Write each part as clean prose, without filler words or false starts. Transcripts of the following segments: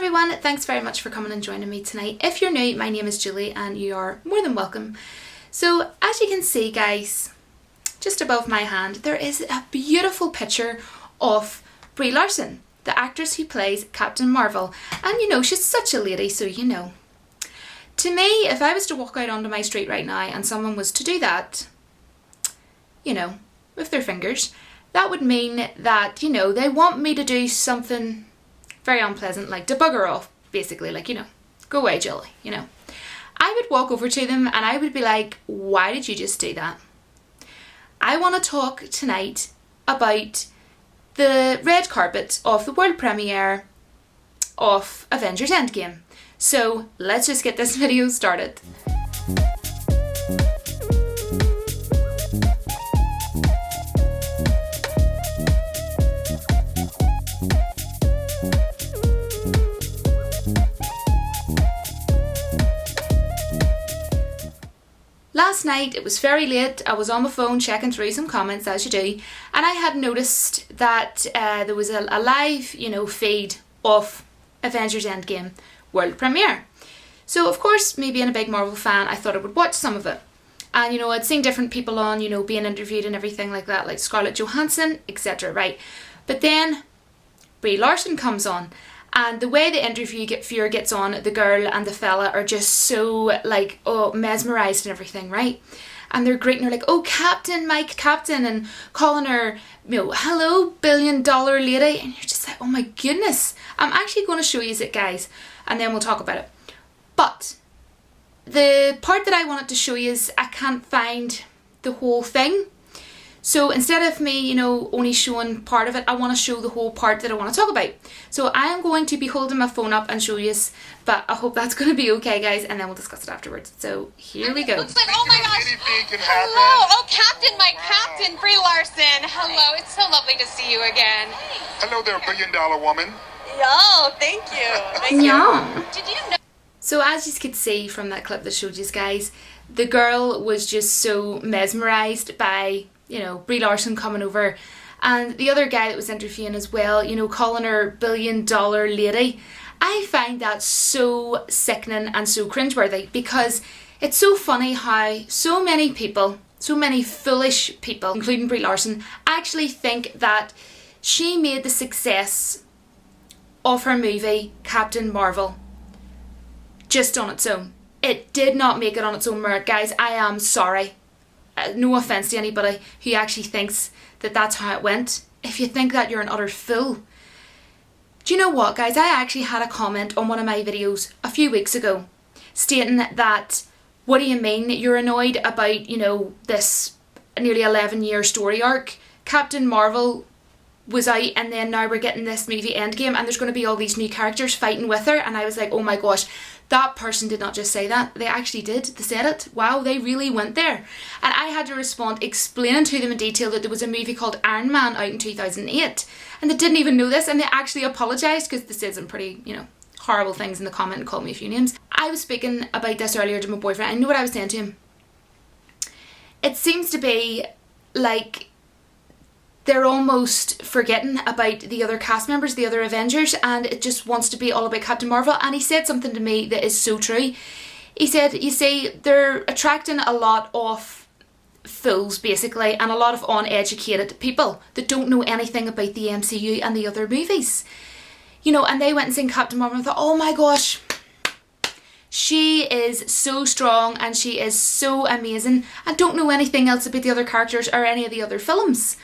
everyone, thanks very much for coming and joining me tonight. If you're new, my name is Julie and you are more than welcome. So as you can see guys, just above my hand, there is a beautiful picture of Brie Larson, the actress who plays Captain Marvel. And you know, she's such a lady, so you know. To me, if I was to walk out onto my street right now and someone was to do that, you know, with their fingers, that would mean that, you know, they want me to do something very unpleasant, like to bugger off, basically, like, you know, go away, Julie, you know. I would walk over to them and I would be like, why did you just do that? I want to talk tonight about the red carpet of the world premiere of Avengers Endgame. So let's just get this video started. Last night, it was very late, I was on my phone checking through some comments, as you do, and I had noticed that there was a live, you know, feed of Avengers Endgame world premiere. So of course, me being a big Marvel fan, I thought I would watch some of it. And you know, I'd seen different people on, you know, being interviewed and everything like that, like Scarlett Johansson, etc, right? But then Brie Larson comes on. And the way the interviewer gets on, the girl and the fella are just so, like, oh, mesmerised and everything, right? And they're greeting her like, oh, Captain, Mike, Captain, and calling her, you know, hello, billion-dollar lady. And you're just like, oh my goodness. I'm actually going to show you it, guys, and then we'll talk about it. But the part that I wanted to show you is I can't find the whole thing. So instead of me, you know, only showing part of it, I want to show the whole part that I want to talk about. So I am going to be holding my phone up and show you, but I hope that's going to be okay, guys, and then we'll discuss it afterwards. So here we go. Looks like, oh my gosh, hello, oh Captain, my Captain, Brie Larson, hello, it's so lovely to see you again. Hello there, billion-dollar woman. Yo, thank you, thank you. Did you know? So as you could see from that clip that showed you guys, the girl was just so mesmerised by, you know, Brie Larson coming over, and the other guy that was interviewing as well, you know, calling her billion-dollar lady. I find that so sickening and so cringeworthy, because it's so funny how so many people, so many foolish people, including Brie Larson, actually think that she made the success of her movie Captain Marvel just on its own. It did not make it on its own merit, guys. I am sorry. No offence to anybody who actually thinks that that's how it went. If you think that, you're an utter fool. Do you know what, guys? I actually had a comment on one of my videos a few weeks ago stating that, what do you mean you're annoyed about, you know, this nearly 11-year story arc? Captain Marvel was out and then now we're getting this movie Endgame and there's going to be all these new characters fighting with her, and I was like, oh my gosh, that person did not just say that, they actually did, they said it. Wow, they really went there. And I had to respond explaining to them in detail that there was a movie called Iron Man out in 2008 and they didn't even know this, and they actually apologised because they said some pretty, you know, horrible things in the comment and called me a few names. I was speaking about this earlier to my boyfriend. I know what I was saying to him. It seems to be like they're almost forgetting about the other cast members, the other Avengers, and it just wants to be all about Captain Marvel. And he said something to me that is so true. He said, you see, they're attracting a lot of fools, basically, and a lot of uneducated people that don't know anything about the MCU and the other movies. You know, and they went and seen Captain Marvel and thought, oh my gosh, she is so strong and she is so amazing, and don't know anything else about the other characters or any of the other films.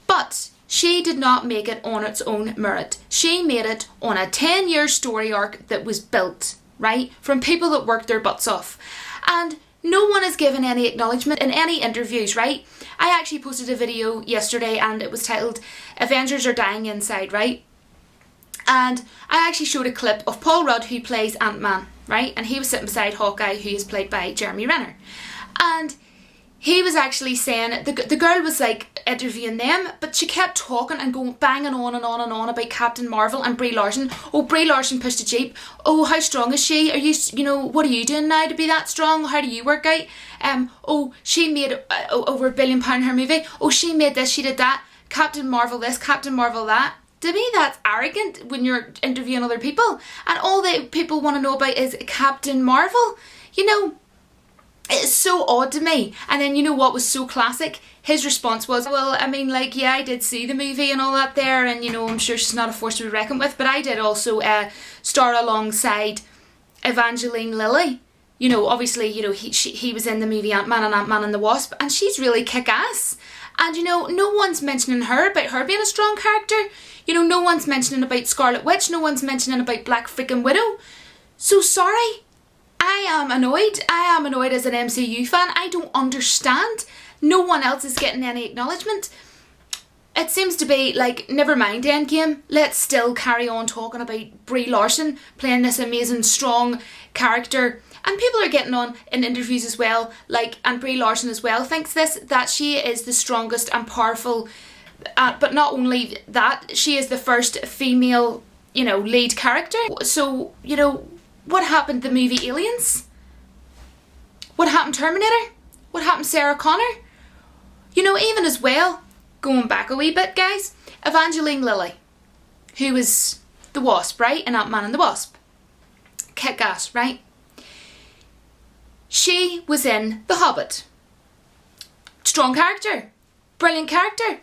But she did not make it on its own merit. She made it on a 10-year story arc that was built, right, from people that worked their butts off. And no one is given any acknowledgement in any interviews, right? I actually posted a video yesterday and it was titled Avengers Are Dying Inside, right? And I actually showed a clip of Paul Rudd, who plays Ant-Man, right? And he was sitting beside Hawkeye, who is played by Jeremy Renner. And he was actually saying, the girl was like interviewing them, but she kept talking and going banging on and on and on about Captain Marvel and Brie Larson. Oh, Brie Larson pushed a jeep. Oh, how strong is she? Are you know, what are you doing now to be that strong? How do you work out? Oh, she made over £1 billion in her movie. Oh, she made this, she did that. Captain Marvel this, Captain Marvel that. To me, that's arrogant when you're interviewing other people. And all that people want to know about is Captain Marvel. You know, it's so odd to me. And then you know what was so classic? His response was, well, I mean, like, yeah, I did see the movie and all that there, and, you know, I'm sure she's not a force to be reckoned with, but I did also star alongside Evangeline Lilly. You know, obviously, you know, he was in the movie Ant-Man and Ant-Man and the Wasp, and she's really kick-ass. And, you know, no one's mentioning her about her being a strong character. You know, no one's mentioning about Scarlet Witch. No one's mentioning about Black freaking Widow. So sorry. I am annoyed. I am annoyed as an MCU fan. I don't understand. No one else is getting any acknowledgement. It seems to be like, never mind Endgame. Let's still carry on talking about Brie Larson playing this amazing, strong character. And people are getting on in interviews as well, like, and Brie Larson as well thinks that she is the strongest and powerful, but not only that, she is the first female, you know, lead character. So, you know, what happened to the movie Aliens? What happened to Terminator? What happened to Sarah Connor? You know, even as well, going back a wee bit, guys, Evangeline Lilly, who was the Wasp, right, in Ant-Man and the Wasp. Kick-ass, right? She was in The Hobbit. Strong character. Brilliant character.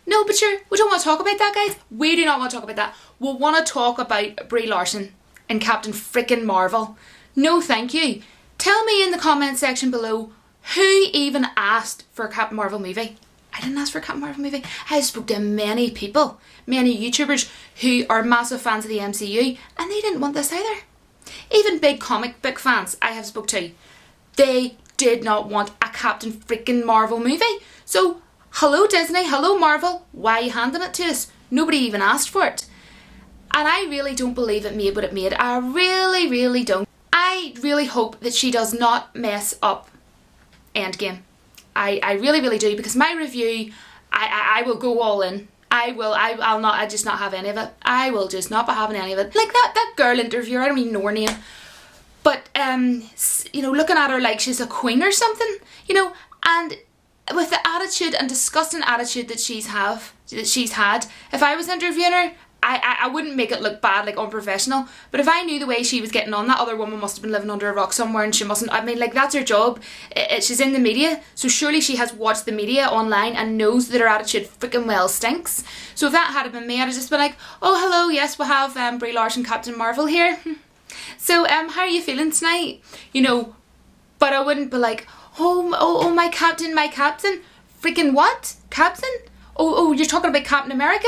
No, but sure, we don't want to talk about that, guys. We do not want to talk about that. We want to talk about Brie Larson and Captain frickin' Marvel. No, thank you. Tell me in the comment section below who even asked for a Captain Marvel movie. I didn't ask for a Captain Marvel movie. I spoke to many people, many YouTubers who are massive fans of the MCU, and they didn't want this either. Even big comic book fans I have spoke to. They did not want a Captain freaking Marvel movie. So, hello Disney, hello Marvel, why are you handing it to us? Nobody even asked for it. And I really don't believe it made what it made. I really, really don't. I really hope that she does not mess up Endgame. I really, really do, because my review, I will go all in. I'll just not have any of it. I will just not be having any of it. Like that girl interviewer, I don't even know her name. But, you know, looking at her like she's a queen or something, you know, and with the attitude and disgusting attitude that she's had, if I was interviewing her, I wouldn't make it look bad, like unprofessional, but if I knew the way she was getting on, that other woman must have been living under a rock somewhere, and she mustn't, I mean, like, that's her job. She's in the media, so surely she has watched the media online and knows that her attitude freaking well stinks. So if that had been me, I'd have just been like, oh, hello, yes, we have Brie Larson, Captain Marvel here. So, how are you feeling tonight? You know, but I wouldn't be like, oh, my captain. Freaking what? Captain? Oh, you're talking about Captain America?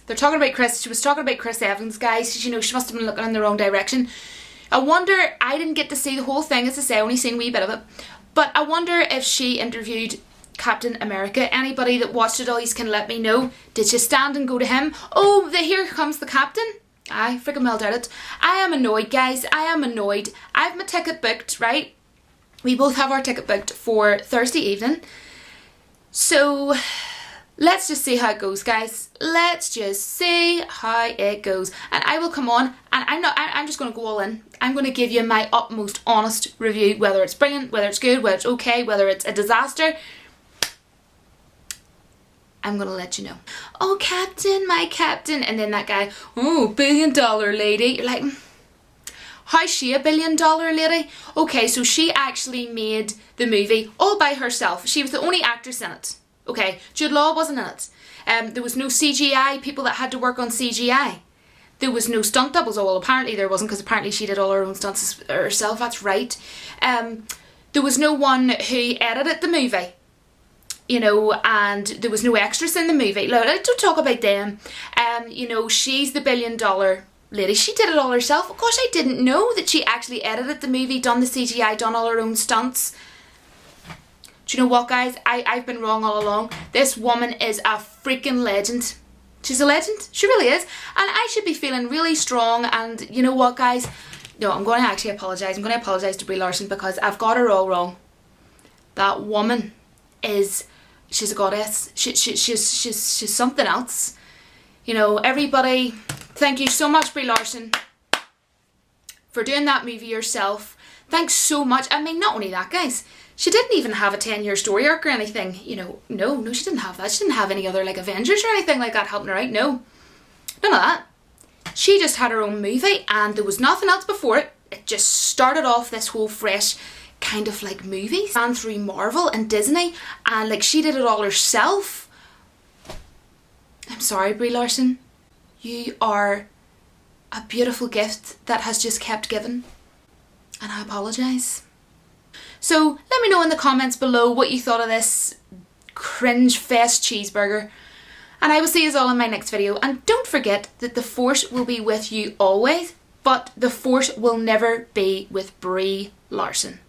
They're talking about Chris. She was talking about Chris Evans, guys. You know, she must have been looking in the wrong direction. I wonder, I didn't get to see the whole thing, as I say, I only seen a wee bit of it. But I wonder if she interviewed Captain America. Anybody that watched it all, you can let me know. Did she stand and go to him? Oh, here comes the captain. I freaking well doubt it. I am annoyed, guys. I am annoyed. I have my ticket booked, right? We both have our ticket booked for Thursday evening. So, let's just see how it goes, guys. Let's just see how it goes. And I will come on, and I'm just going to go all in. I'm going to give you my utmost honest review, whether it's brilliant, whether it's good, whether it's okay, whether it's a disaster. I'm going to let you know. Oh, Captain, my Captain. And then that guy, oh, $1 billion lady. You're like, how's she a $1 billion lady? Okay, so she actually made the movie all by herself. She was the only actress in it. Okay, Jude Law wasn't in it. There was no CGI, people that had to work on CGI. There was no stunt doubles. Oh, well, apparently there wasn't, because apparently she did all her own stunts herself. That's right. There was no one who edited the movie. You know, and there was no extras in the movie. Look, don't talk about them. You know, she's the $1 billion lady. She did it all herself. Of course, I didn't know that she actually edited the movie, done the CGI, done all her own stunts. Do you know what, guys? I've been wrong all along. This woman is a freaking legend. She's a legend. She really is. And I should be feeling really strong. And you know what, guys? No, I'm going to actually apologise. I'm going to apologise to Brie Larson, because I've got her all wrong. That woman is... She's a goddess. She's something else. You know, everybody, thank you so much, Brie Larson, for doing that movie yourself. Thanks so much. I mean, not only that, guys, she didn't even have a 10-year story arc or anything. You know, no, she didn't have that. She didn't have any other, like, Avengers or anything like that helping her out. No. None of that. She just had her own movie and there was nothing else before it. It just started off this whole fresh kind of like movie. Ran through Marvel and Disney and like she did it all herself. I'm sorry, Brie Larson. You are a beautiful gift that has just kept giving. And I apologise. So let me know in the comments below what you thought of this cringe fest cheeseburger. And I will see you all in my next video. And don't forget that the force will be with you always, but the force will never be with Brie Larson.